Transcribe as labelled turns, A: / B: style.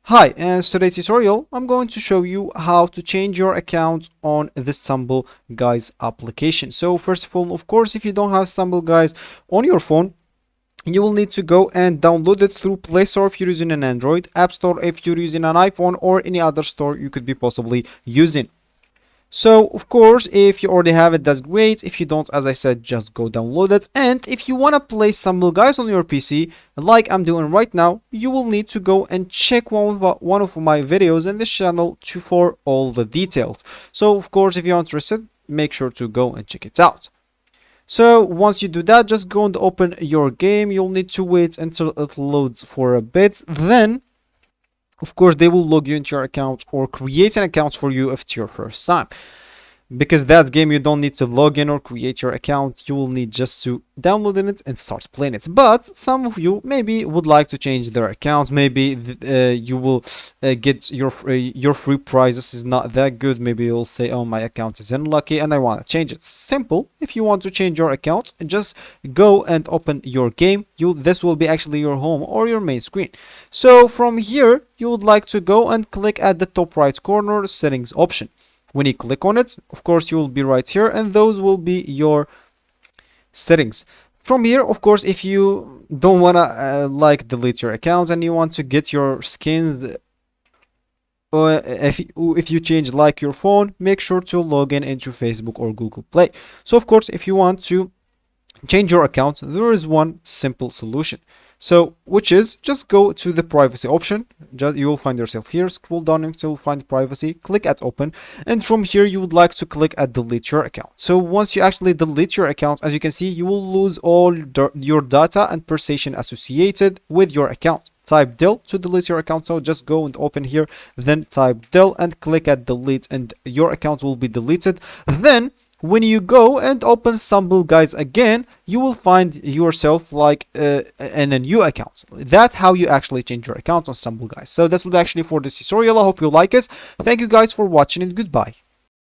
A: Hi, and today's tutorial, I'm going to show you how to change your account on the Stumble Guys application. So first of all, of course, if you don't have Stumble Guys on your phone, you will need to go and download it through Play Store if you're using an Android, App Store if you're using an iPhone, or any other store you could be possibly using. So of course, if you already have it, that's great. If you don't, as I said, just go download it. And if you want to play Stumble Guys on your PC, like I'm doing right now, you will need to go and check one of my videos in this channel for all the details. So of course, if you're interested, make sure to go and check it out. So once you do that, just go and open your game. You'll need to wait until it loads for a bit. Then of course, they will log you into your account or create an account for you if it's your first time. Because that game, you don't need to log in or create your account. You will need just to download it and start playing it. But some of you maybe would like to change their accounts. Maybe you will get your free prizes is not that good. Maybe you'll say, oh, my account is unlucky and I want to change it. Simple. If you want to change your account, just go and open your game. This will be actually your home or your main screen. So from here, you would like to go and click at the top right corner settings option. When you click on it, of course, you will be right here, and those will be your settings. From here, of course, if you don't want to delete your account and you want to get your skins, if you change like your phone, make sure to log in into Facebook or Google Play. So of course, if you want to change your account, there is one simple solution. So which is just go to the privacy option. You will find yourself here, scroll down until you find privacy, click at open, and from here you would like to click at delete your account. So once you actually delete your account, as you can see, you will lose all your data and precision associated with your account. Type del to delete your account. So just go and open here, then type del and click at delete, and your account will be deleted. Then when you go and open Stumble Guys again, you will find yourself like in a new account. That's how you actually change your account on Stumble Guys. So that's actually for this tutorial. I hope you like it. Thank you guys for watching and goodbye.